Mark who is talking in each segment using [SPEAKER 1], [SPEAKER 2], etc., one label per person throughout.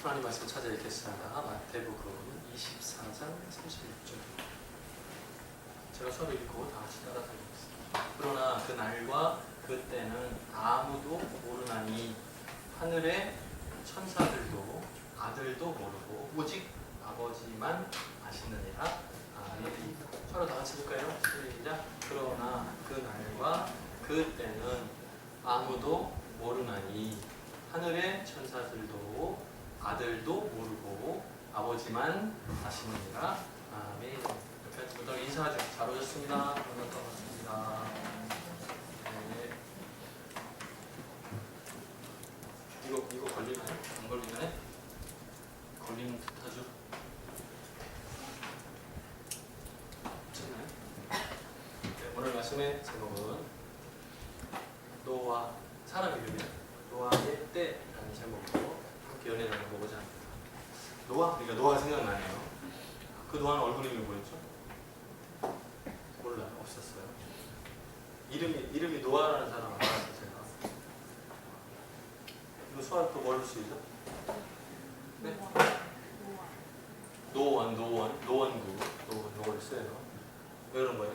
[SPEAKER 1] 하나님 말씀 찾아 읽겠습니다. 마태복음 24장 36절. 제가 처음 읽고 다 같이 따라다니겠습니다. 그러나 그 날과 그 때는 아무도 모르나니 하늘의 천사들도 아들도 모르고 오직 아버지만 아시느니라. 아멘. 서로 다 같이 볼까요? 시작. 그러나 그 날과 그 때는 아무도 모르나니 하늘의 천사들도 아들도 모르고 아버지만 아시느니라. 아멘. 옆에 분들 인사하죠. 잘 오셨습니다. 반갑습니다. 네. 이거 걸리나요? 안 걸리나요? 걸리는 듯하죠. 괜찮나요? 네, 오늘 말씀의 제목은 노아, 사람 이름이에요. 노아의 때라는 제목으로 함께 연애 나눠보고자 합니다. 노아? 그러니까 노아가 생각나네요. 그 노아는 얼굴 이름이 뭐였죠? 몰라요. 없었어요. 이름이 노아라는 사람 알았어요. 제가. 이거 수학 또 뭘로 쓰이죠? 네? 노원구를 써요. 왜 그런 거예요?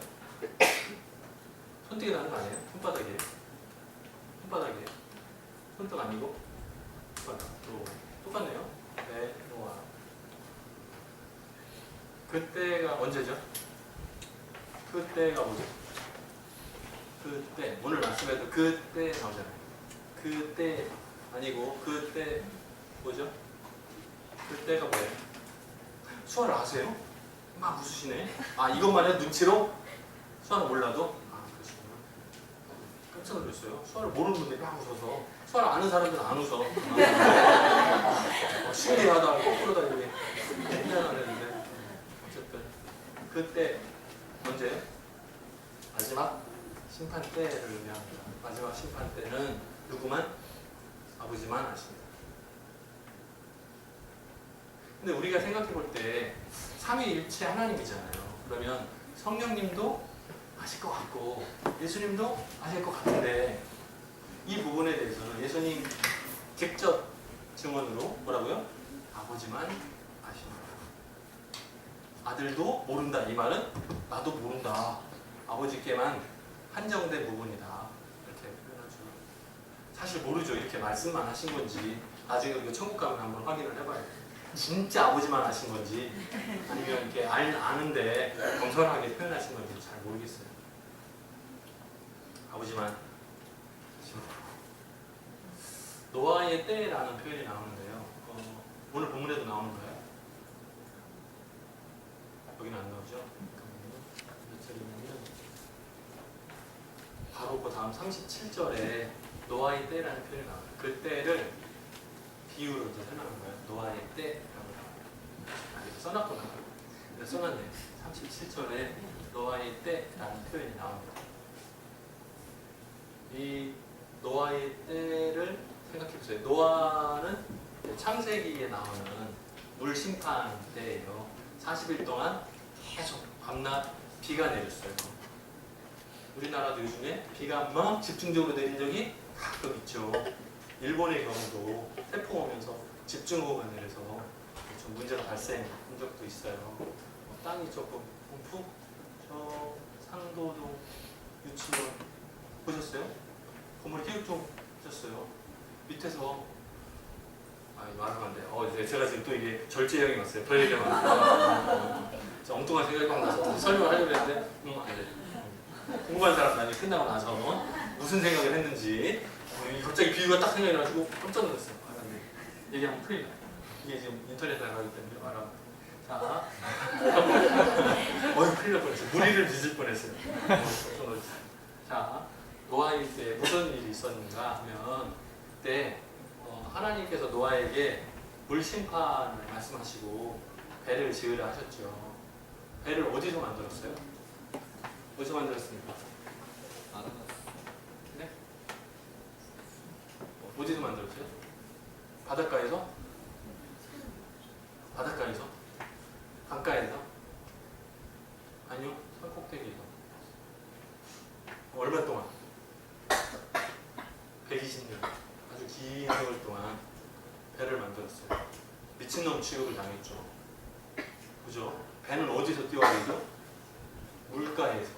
[SPEAKER 1] 손등에 나는 거 아니에요? 손바닥이에요? 손등 아니고? 손바닥. 똑같네요. 네, 노아. 그때가 언제죠? 그때가 뭐죠? 그때. 오늘 말씀에도 그때 나오잖아요. 그때 아니고 그때 뭐죠? 그때가 뭐예요? 수화를 아세요? 막 웃으시네. 아, 이것만 해도 눈치로? 수화는 몰라도? 아, 그러시구나. 깜짝 놀랐어요. 수화를 모르는 분들이 막 웃어서. 수화를 아는 사람들은 안 웃어. 신기하다. 거꾸로다 이렇게. 옛날에 안 했는데. 어쨌든 그때 언제? 마지막 심판 때를 의미합니다. 마지막 심판 때는 누구만? 아버지만 아십니다. 근데 우리가 생각해 볼 때 삼위일체 하나님이잖아요. 그러면 성령님도 아실 것 같고 예수님도 아실 것 같은데 이 부분에 대해서는 예수님 직접 증언으로 뭐라고요? 아버지만 아십니다. 아들도 모른다. 이 말은 나도 모른다. 아버지께만 한정된 부분이다. 이렇게 표현하죠. 사실 모르죠. 이렇게 말씀만 하신 건지 나중에 우리가 천국 가면 한번 확인을 해봐야 돼요. 진짜 아버지만 아신 건지 아니면 이렇게 아는데 겸손하게 표현하신 건지 잘 모르겠어요. 아버지만 아십니다. 노아의 때라는 표현이 나오는데요. 오늘 본문에도 나오는 거예요? 여기는 안 나오죠? 몇 절이냐면 바로 그 다음 37절에 노아의 때라는 표현이 나와요. 그 때를 비유로 이제 설명한 거예요. 노아의 때라고 나와요. 써놨구나. 써놨네. 37절에 노아의 때라는 표현이 나옵니다. 이 노아의 때를 생각해보세요. 노아는 창세기에 나오는 물 심판 때예요. 40일 동안 계속 밤낮 비가 내렸어요. 우리나라도 요즘에 비가 막 집중적으로 내린 적이 가끔 있죠. 일본의 경우도 태풍 오면서 집중호우가 내려서 좀 문제가 발생한 적도 있어요. 땅이 조금 푹 저 상도동 유치원 보셨어요? 건물 기육종 보셨어요? 밑에서 말하면 안 돼요. 제가 지금 또 이게 절제형이 왔어요. 더 얘기하면 안 돼요. 엉뚱한 생각이 막 나서 설명을 하려고 했는데 안 돼. 궁금한 사람 나중에 끝나고 나서 무슨 생각을 했는지 갑자기 비유가 딱 생각이 나가지고 깜짝 놀랐어요. 네. 얘기하면 큰일 나요. 이게 지금 인터넷에 나가기 때문에 말하면. 자, 큰일 날 뻔했어요. 무리를 빚을 뻔했어요. 자, 노아일 때 무슨 일이 있었는가 하면 그때 하나님께서 노아에게 물 심판을 말씀하시고 배를 지으라 하셨죠. 배를 어디서 만들었어요? 어디서 만들었습니까? 네? 어디서 만들었어요? 바닷가에서? 강가에서? 아니요, 산꼭대기에서. 얼마 동안? 120년. 아주 긴 세월 동안 배를 만들었어요. 미친놈 취급을 당했죠. 그죠? 배는 어디서 뛰어가죠? 물가에서.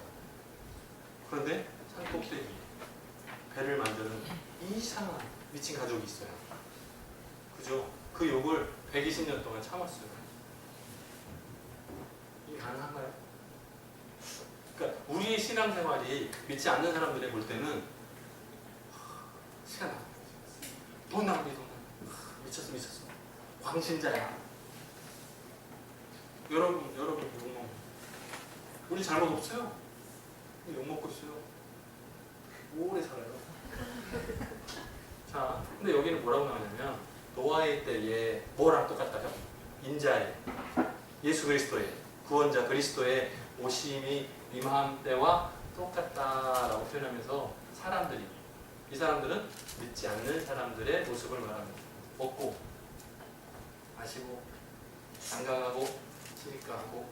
[SPEAKER 1] 그런데 산 꼭대기 배를 만드는 이상한 미친 가족이 있어요. 그죠? 그 욕을 120년 동안 참았어요. 이게 가능한가요? 그러니까 우리의 신앙생활이 믿지 않는 사람들이 볼 때는 시간 낭비, 돈 낭비, 미쳤어. 광신자야. 여러분 욕먹어. 우리 잘못 없어요. 욕먹고 있어요. 오래 살아요. 자, 근데 여기는 뭐라고 나오냐면 노아의 때에 뭐랑 똑같다요? 인자의 예수 그리스도의 구원자 그리스도의 오심이 임한 때와 똑같다라고 표현하면서 이 사람들은 믿지 않는 사람들의 모습을 말합니다. 먹고 마시고 장가가고 시집가고.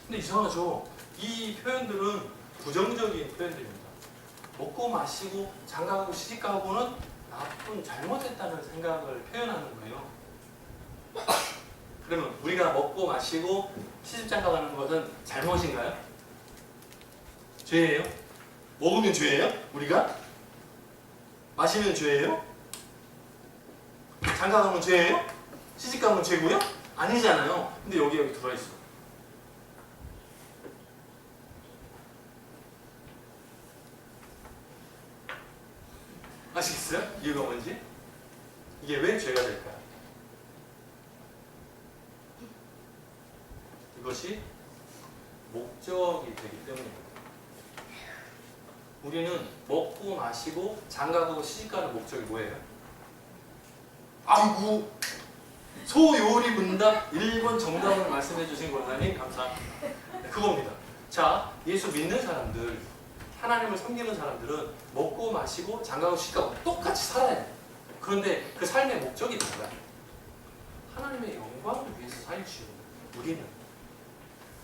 [SPEAKER 1] 근데 이상하죠? 이 표현들은 부정적인 표현들입니다. 먹고 마시고 장가가고 시집가고는 나쁜 잘못했다는 생각을 표현하는 거예요. 그러면 우리가 먹고 마시고 시집장가가는 것은 잘못인가요? 죄예요? 먹으면 죄예요? 우리가? 마시면 죄예요? 장가가면 죄예요? 시집가면 죄고요? 아니잖아요. 근데 여기 들어있어. 아시겠어요? 이유가 뭔지? 이게 왜 죄가 될까요? 이것이 목적이 되기 때문입니다. 우리는 먹고 마시고 장가가고 시집가는 목적이 뭐예요? 아이고 소요리 문답 1번 정답을 말씀해 주신 권사님 감사합니다. 네, 그겁니다. 자, 예수 믿는 사람들, 하나님을 섬기는 사람들은 먹고 마시고 장가가고 시집가고 똑같이 살아야 돼요. 그런데 그 삶의 목적이 뭔가요? 하나님의 영광을 위해서 살지요. 우리는.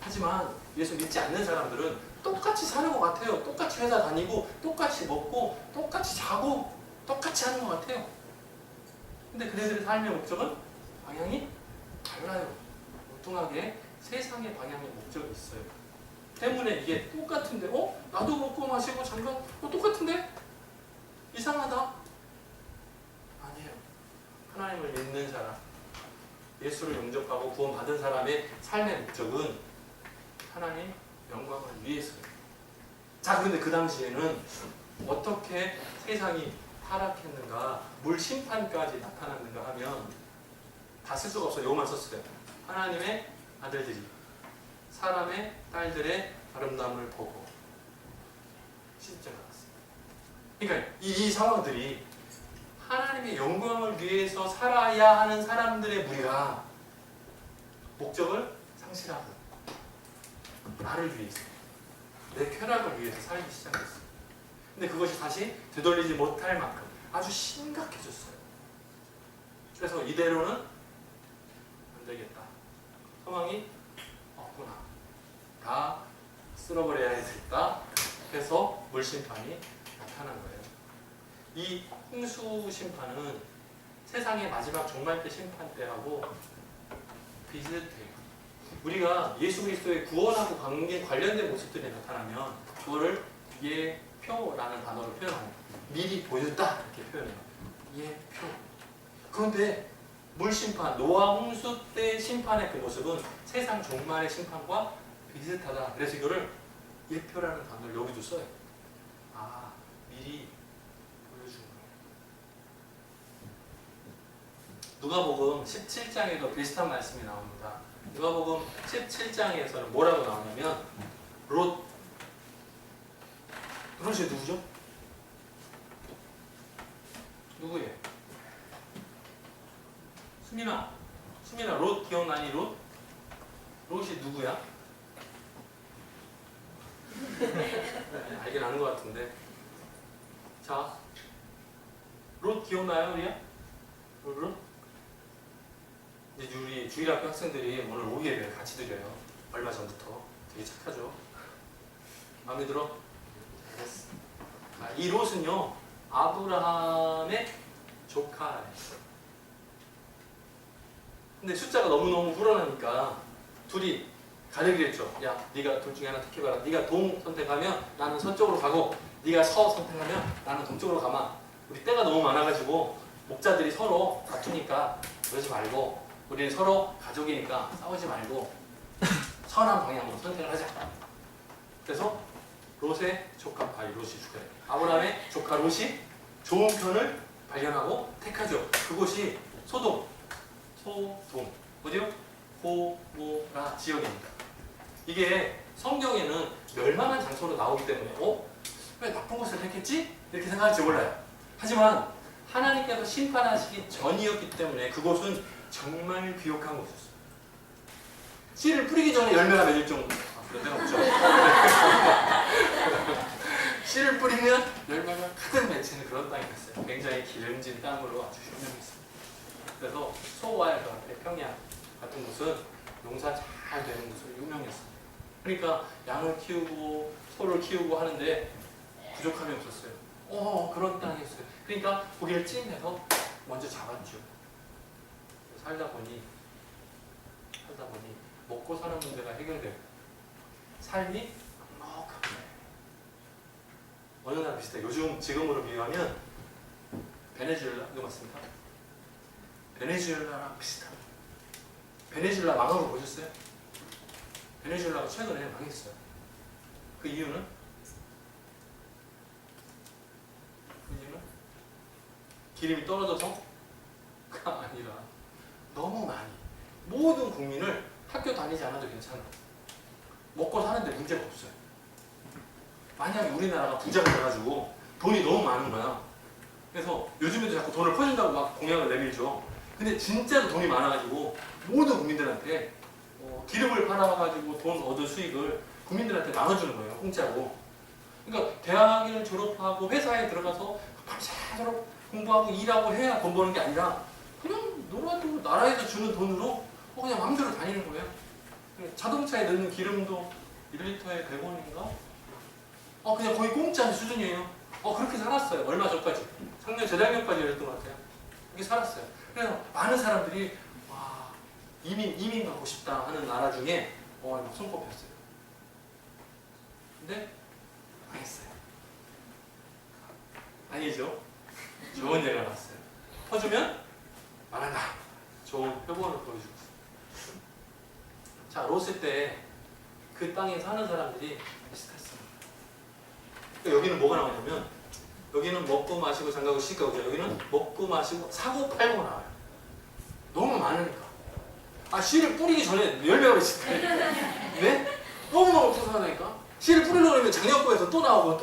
[SPEAKER 1] 하지만 예수 믿지 않는 사람들은 똑같이 사는 것 같아요. 똑같이 회사 다니고 똑같이 먹고 똑같이 자고 똑같이 하는 것 같아요. 근데 그들의 삶의 목적은 방향이 달라요. 엉뚱하게 세상의 방향의 목적이 있어요. 때문에 이게 똑같은데 나도 먹고 마시고 장가 똑같은데? 이상하다? 아니에요. 하나님을 믿는 사람, 예수를 영접하고 구원받은 사람의 삶의 목적은 하나님 영광을 위해서요. 자, 그런데 그 당시에는 어떻게 세상이 타락했는가, 물 심판까지 나타났는가 하면 다 쓸 수가 없어요. 요것만 썼어요. 하나님의 아들들이 사람의 딸들의 아름다움을 보고 시집장 갔어요. 그러니까 이 상황들이 하나님의 영광을 위해서 살아야 하는 사람들의 무리가 목적을 상실하고 나를 위해서, 내 쾌락을 위해서 살기 시작했어요. 근데 그것이 다시 되돌리지 못할 만큼 아주 심각해졌어요. 그래서 이대로는 안 되겠다. 상황이 없구나. 다 쓸어버려야 되겠다. 해서 물심판이 나타난 거예요. 이 홍수 심판은 세상의 마지막 종말 때 심판 때하고 비슷해요. 우리가 예수 그리스도의 구원하고 관련된 모습들이 나타나면 그거를 예표라는 단어로 표현합니다. 미리 보였다 이렇게 표현해요. 예표. 그런데 물심판, 노아 홍수 때 심판의 그 모습은 세상 종말의 심판과 비슷하다. 그래서 이거를 예표라는 단어를 여기도 써요. 아, 미리 보여준 거예요. 누가복음 17장에도 비슷한 말씀이 나옵니다. 누가복음 17장에서는 뭐라고 나오냐면 롯이 누구죠? 누구예요? 수민아 롯 기억나니? 롯이 누구야? 네, 알긴 아는 것 같은데. 자, 롯 기억나요, 우리야? 롯? 이제 우리 주일학교 학생들이 오늘 오후 예배를 같이 드려요. 얼마 전부터. 되게 착하죠? 마음에 들어? 잘했어. 이 롯은요, 아브라함의 조카예요. 근데 숫자가 너무너무 불어나니까 둘이 가려기로 했죠. 야, 네가 둘 중에 하나 택해봐라. 네가 동 선택하면 나는 서쪽으로 가고 네가 서 선택하면 나는 동쪽으로 가마. 우리 때가 너무 많아가지고 목자들이 서로 다투니까 그러지 말고 우리는 서로 가족이니까 싸우지 말고 선한 방향으로 선택을 하자. 그래서 롯의 조카, 롯이 죽어요. 아브라함의 조카 롯이 좋은 편을 발견하고 택하죠. 그곳이 소돔, 어디요? 고모라 지역입니다. 이게 성경에는 멸망한 장소로 나오기 때문에 왜 나쁜 곳을 택했지? 이렇게 생각할지 몰라요. 하지만 하나님께서 심판하시기 전이었기 때문에 그곳은 정말 귀역한 곳이었어요. 씨를 뿌리기 전에 열매가 맺을 정도. 그런 데는 없죠. 씨를 뿌리면 열매가 가득 맺히는 그런 땅이 됐어요. 굉장히 기름진 땅으로 아주 유명했습니다. 그래서 소와의 평야 같은 곳은 농사 잘 되는 곳으로 유명했어요. 그러니까 양을 키우고 소를 키우고 하는데 부족함이 없었어요. 그런 땅이었어요. 그러니까 고기를 찜해서 먼저 잡았죠. 살다 보니 먹고 사는 문제가 해결되고 삶이 넉넉하게 어느 날 비슷해요. 지금으로 비유하면 베네수엘라, 이거 맞습니까? 베네수엘라랑 비슷합니다. 베네수엘라 망한 거 보셨어요? 베네수엘라가 최근에 망했어요. 그 이유는 기름이 떨어져서가 아니라 너무 많이 모든 국민을 학교 다니지 않아도 괜찮아. 먹고 사는데 문제가 없어요. 만약에 우리나라가 부자가 돼가지고 돈이 너무 많은 거야. 그래서 요즘에도 자꾸 돈을 퍼준다고 막 공약을 내밀죠. 근데 진짜로 돈이 많아가지고 모든 국민들한테 기름을 팔아가지고 돈 얻은 수익을 국민들한테 나눠주는 거예요. 공짜로. 그러니까 대학을 졸업하고 회사에 들어가서 밤새도록 공부하고 일하고 해야 돈 버는 게 아니라 그냥 놀아주고 나라에서 주는 돈으로 그냥 마음대로 다니는 거예요. 자동차에 넣는 기름도 1리터에 100원인가? 그냥 거의 공짜인 수준이에요. 그렇게 살았어요. 얼마 전까지. 작년, 재작년까지 이랬던 것 같아요. 그렇게 살았어요. 그래서 많은 사람들이 와, 이민 가고 싶다 하는 나라 중에 막 손꼽혔어요. 근데 망했어요. 아니죠. 좋은 예가 나왔어요. 퍼주면 망한다. 좋은 표본을 보여주고 있어요. 자, 롯의 때 그 땅에 사는 사람들이 비슷했어요. 그러니까 여기는 뭐가 나오냐면 여기는 먹고 마시고 장가고 시집가 오죠. 여기는 먹고 마시고 사고 팔고 나와요. 너무 많으니까. 씨를 뿌리기 전에 열매가 있을까? 네? 너무너무 풍성하다니까? 씨를 뿌리려고 하면 작년거에서 또 나오고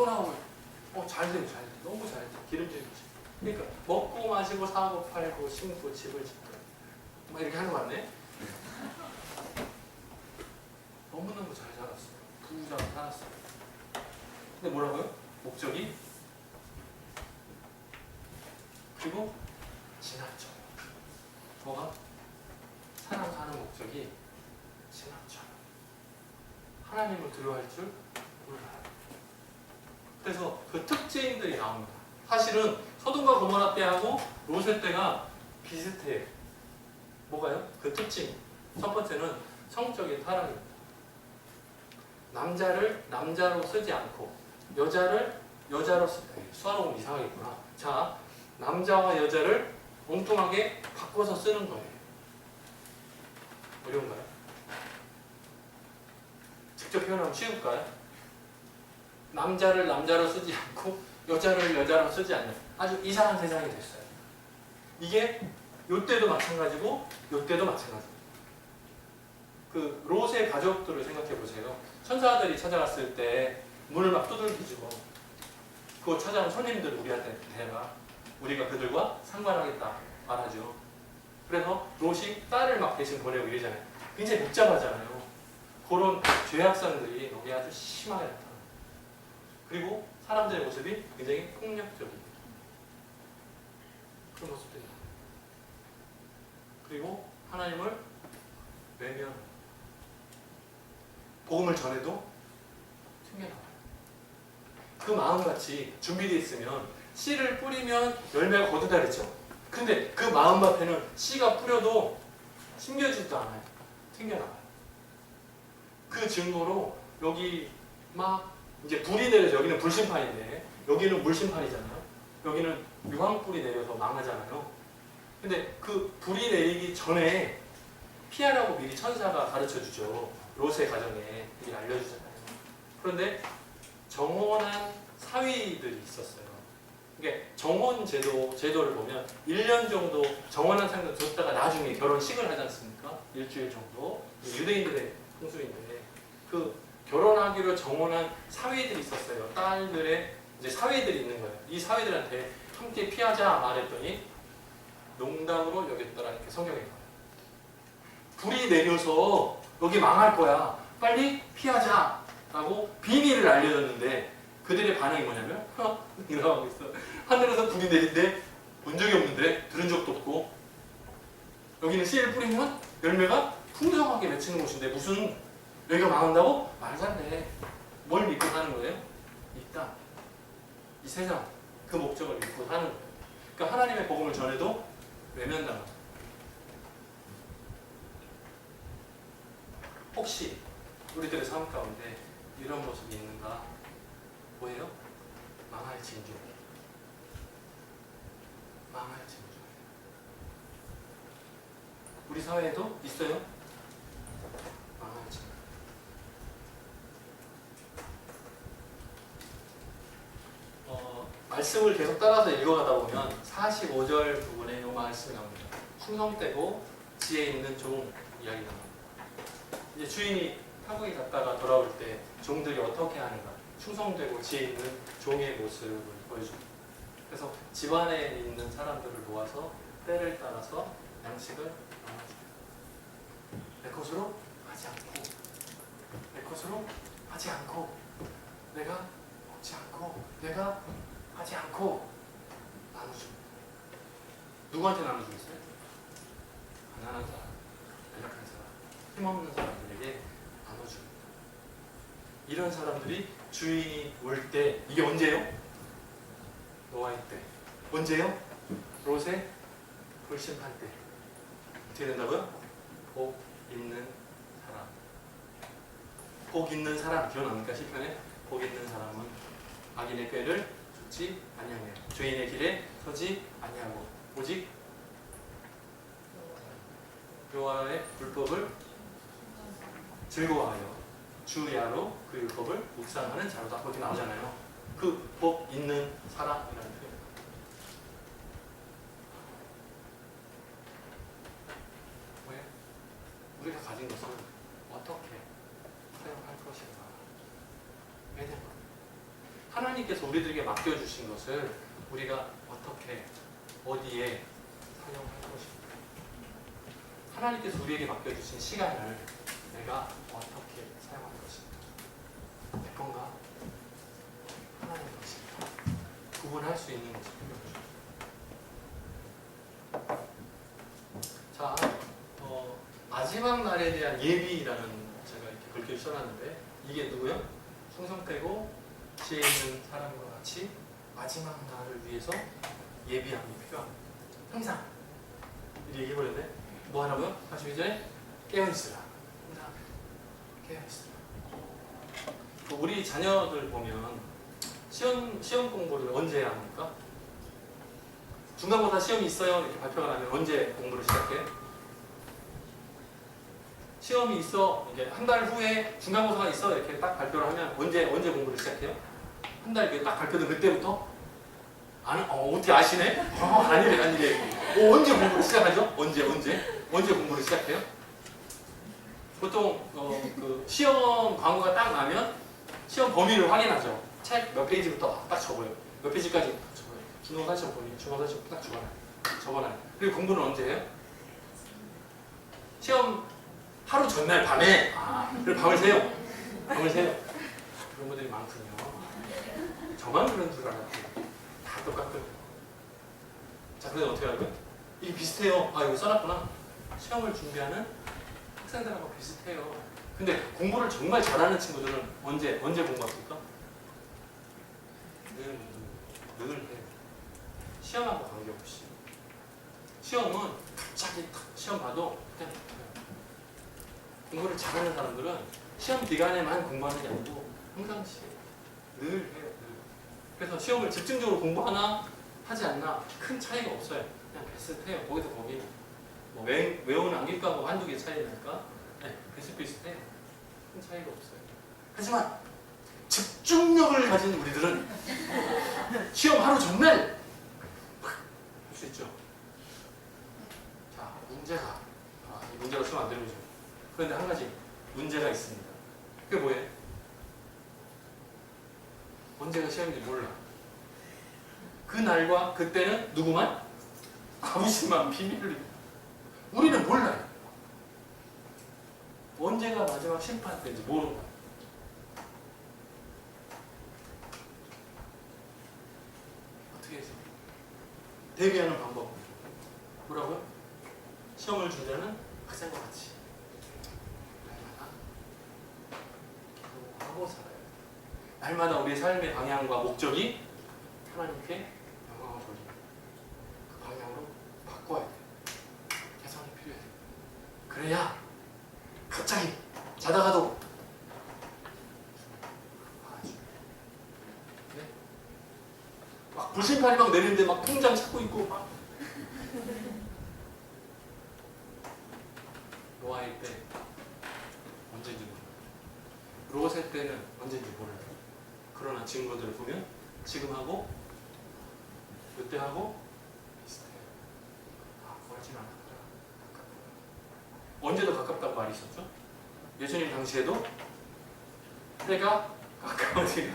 [SPEAKER 1] 잘 돼요. 너무 잘 돼. 기름진 거지. 그러니까 먹고 마시고 사고 팔고 심고 집을 짓고 막 이렇게 하는 거 같네? 너무너무 잘 살았어요. 부자로 살았어요. 근데 뭐라고요? 목적이 그리고 지나쳐. 뭐가? 사람 사는 목적이 지나쳐. 하나님을 두려워할 줄 몰라요. 그래서 그 특징들이 나옵니다. 사실은 소돔과 고모라 때하고 롯의 때가 비슷해요. 뭐가요? 그 특징. 첫 번째는 성적인 타락입니다. 남자를 남자로 쓰지 않고 여자를 여자로 수화로금 이상하겠구나. 자, 남자와 여자를 엉뚱하게 바꿔서 쓰는 거예요. 어려운가요? 직접 표현하면 쉬울까요? 남자를 남자로 쓰지 않고 여자를 여자로 쓰지 않는 아주 이상한 세상이 됐어요. 이게 요때도 마찬가지고 요때도 마찬가지입니다. 그 롯의 가족들을 생각해 보세요. 천사들이 찾아갔을 때 문을 막 두들기죠. 그거 찾아온 손님들을 우리한테 대라. 우리가 그들과 상관하겠다 말하죠. 그래서 롯이 딸을 막 대신 보내고 이러잖아요. 굉장히 복잡하잖아요. 그런 죄악성들이 여기 아주 심하게 나타나요. 그리고 사람들의 모습이 굉장히 폭력적이에요. 그런 모습들이 나와요. 그리고 하나님을 외면, 복음을 전해도 튕겨나와요. 그 마음같이 준비되어 있으면 씨를 뿌리면 열매가 거두다 그랬죠. 근데 그 마음 앞에는 씨가 뿌려도 숨겨지지도 않아요. 튕겨나가요. 그 증거로 여기 막 이제 불이 내려서 여기는 불심판인데 여기는 물심판이잖아요. 여기는 유황불이 내려서 망하잖아요. 근데 그 불이 내리기 전에 피하라고 미리 천사가 가르쳐주죠. 롯의 가정에 미리 알려주잖아요. 그런데 정혼한 사위들이 있었어요. 이게 정혼 제도를 보면 1년 정도 정혼한 상태로 뒀다가 나중에 결혼식을 하지 않습니까? 일주일 정도. 유대인들의 풍수인데 그 결혼하기로 정혼한 사위들이 있었어요. 딸들의 이제 사위들이 있는 거예요. 이 사위들한테 함께 피하자 말했더니 농담으로 여겼더라 이렇게 성경에 나와요. 불이 내려서 여기 망할 거야. 빨리 피하자라고 비밀을 알려줬는데 그들의 반응이 뭐냐면 이러고 있어. 하늘에서 불이 내린데 본 적이 없는데 들은 적도 없고 여기는 씨를 뿌리면 열매가 풍성하게 맺히는 곳인데 무슨 여기가 망한다고? 말도 안 돼. 뭘 믿고 사는 거예요? 있다. 이 세상 그 목적을 믿고 사는 거예요. 그러니까 하나님의 복음을 전해도 외면당하죠. 혹시 우리들의 삶 가운데 이런 모습이 있는가? 뭐예요? 망할 징조. 망할 징조. 우리 사회에도 있어요? 망할 징조. 말씀을 계속 따라서 읽어가다 보면 45절 부분에 이 말씀이 나옵니다. 충성되고 지혜 있는 종 이야기가 나옵니다. 이제 주인이 타국에 갔다가 돌아올 때 종들이 어떻게 하는가, 충성되고 지혜 있는 종의 모습을 보여줍니다. 그래서 집안에 있는 사람들을 모아서 때를 따라서 양식을 나눠줍니다. 내 것으로 하지 않고, 내 것으로 하지 않고, 내가 먹지 않고, 내가 하지 않고 나눠줍니다. 누구한테 나눠주겠어요? 가난한 사람, 연약한 사람, 힘없는 사람들에게 나눠줍니다. 이런 사람들이 주인이 올 때, 이게 언제요? 노아의 때. 언제요? 롯의 불심판 때. 어떻게 된다고요? 복 있는 사람. 복 있는 사람 기억납니까? 시편에 복 있는 사람은 악인의 꾀를 쫓지 아니하며 죄인의 길에 서지 아니하고 오직 여호와의 불법을 즐거워하여 주야로 그 율법을 묵상하는 자로다. 그렇게 나오잖아요. 그 복 있는 사람이라는 표현. 왜? 우리가 가진 것을 어떻게 사용할 것인가. 왜냐면 하나님께서 우리들에게 맡겨주신 것을 우리가 어떻게 어디에 사용할 것인가. 하나님께서 우리에게 맡겨주신 시간을 내가 어떻게 사용할 것인가. 내 건가? 하나님의 것인가. 구분할 수 있는 것이 필요하죠. 자, 마지막 날에 대한 예비라는 제가 이렇게 글귀를 써놨는데 이게 누구요? 충성되고 지혜 있는 사람과 같이 마지막 날을 위해서 예비함이 필요합니다. 항상 이렇게 얘기해버렸네. 뭐 하라고요? 42절에 깨어있으라. 항상 깨어있으라. 우리 자녀들 보면 시험 공부를 언제 해야 합니까? 중간고사 시험이 있어요. 이렇게 발표가 나면 언제 공부를 시작해요? 시험이 있어. 이제 한 달 후에 중간고사가 있어. 이렇게 딱 발표를 하면 언제 공부를 시작해요? 한 달 이렇게 딱 발표된 그때부터? 어떻게 아시네? 아니래. 언제 공부를 시작하죠? 언제 공부를 시작해요? 보통 그 시험 광고가 딱 나면 시험 범위를 확인하죠. 책 몇 페이지부터 딱 적어요. 몇 페이지까지 적어요. 중간고사 시험 범위, 중간고사 시험 딱 적어놔요. 그리고 공부는 언제 해요? 시험 하루 전날 밤에 그리고 밤을 새요. 그런 분들이 많군요. 저만 그런 줄 알았지. 다 똑같거든요. 자, 그래서 어떻게 하고요? 이게 비슷해요. 이거 써놨구나. 시험을 준비하는 학생들하고 비슷해요. 근데 공부를 정말 잘하는 친구들은 언제 공부합니까? 늘 해요. 시험하고 관계없이. 시험은 갑자기 탁 시험 봐도 그냥 공부를 잘하는 사람들은 시험 기간에만 공부하는 게 아니고 평상시에 늘 해요. 늘. 그래서 시험을 집중적으로 공부하나 하지 않나 큰 차이가 없어요. 그냥 비슷해요. 거기서 거기 뭐 외우는 암기과 뭐 한두 개 차이 날까? 네, 비슷비슷해요. 큰 차이가 없어요. 하지만 집중력을 가진 우리들은 시험 하루 전날 할 수 있죠. 자, 문제가 이 문제가 쓰면 안 되는 거죠. 그런데 한 가지 문제가 있습니다. 그게 뭐예요? 언제가 시험인지 몰라. 그 날과 그때는 누구만? 아버지만 비밀을. 우리는 몰라요. 언제가 마지막 심판 때인지 모르는 거예요. 어떻게 해서? 대비하는 방법. 뭐라고요? 시험을 준다는 학생과 같이 날마다 기도하고 살아요. 날마다 우리의 삶의 방향과 목적이 하나님께 영광을 돌리는 그 방향으로 바꿔야 돼요. 개선이 필요해요. 그래야 갑자기 자다가도 네? 막 불심판이 막 내리는데 막 통장 찾고 있고 막 노아의 때 언제인지 몰라요. 롯의 때는 언제인지 몰라요. 그러나 증거들을 보면 지금하고 그때하고 비슷해요. 멀진 않았더라. 가깝더라. 언제도 가깝다고 말이 있었죠? 예수님 당시에도 때가 가까워지라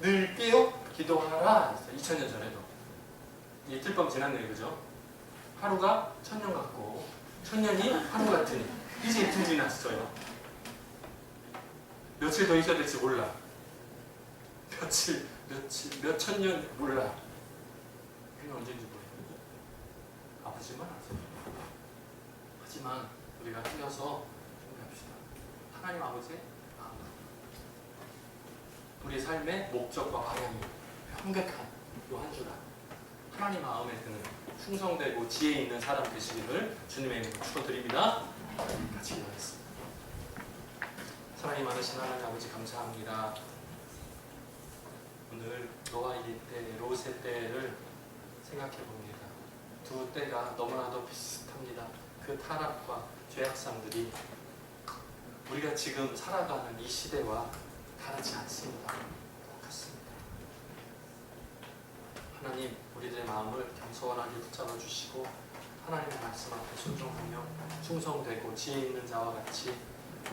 [SPEAKER 1] 늘 깨어 기도하라 했어요. 2000년 전에도. 이틀밤 지났네요. 그죠? 하루가 1000년 같고 1000년이 하루 같으니 이제 이틀 지났어요. 며칠 더 있어야 될지 몰라. 며칠, 몇천 년 몰라. 그게 언제인지 모르겠어요. 아프지만 아세요. 하지만 우리가 뛰어서 준비합시다. 하나님 아버지의 마음으로 우리 삶의 목적과 방향이 명백한 이 한 주간 하나님 마음에 드는 충성되고 지혜 있는 사람 되시기를 주님의 이름으로 축원드립니다. 같이 기도하겠습니다. 사랑이 많으신 하나님 아버지 감사합니다. 오늘 노아의 때, 롯의 때를 생각해 봅니다. 두 때가 너무나도 비슷합니다. 그 타락과 죄악sam들이 우리가 지금 살아가는 이 시대와 다르지 않습니다. 똑같습니다. 하나님, 우리들의 마음을 겸손하게 붙잡아 주시고 하나님의 말씀 앞에 순종하며 충성되고 지혜 있는 자와 같이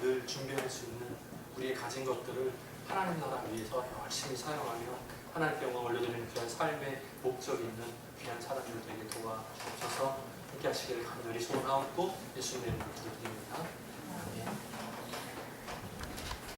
[SPEAKER 1] 늘 준비할 수 있는 우리의 가진 것들을 하나님 나라 위해서 열심히 사용하며 하나님께 영광 올려드리는 그런 삶의 목적이 있는 귀한 사람들 되게 도와주셔서 함께 하시기를 간절히 소원하옵고 예수님의 이름으로 기도드립니다. 아멘.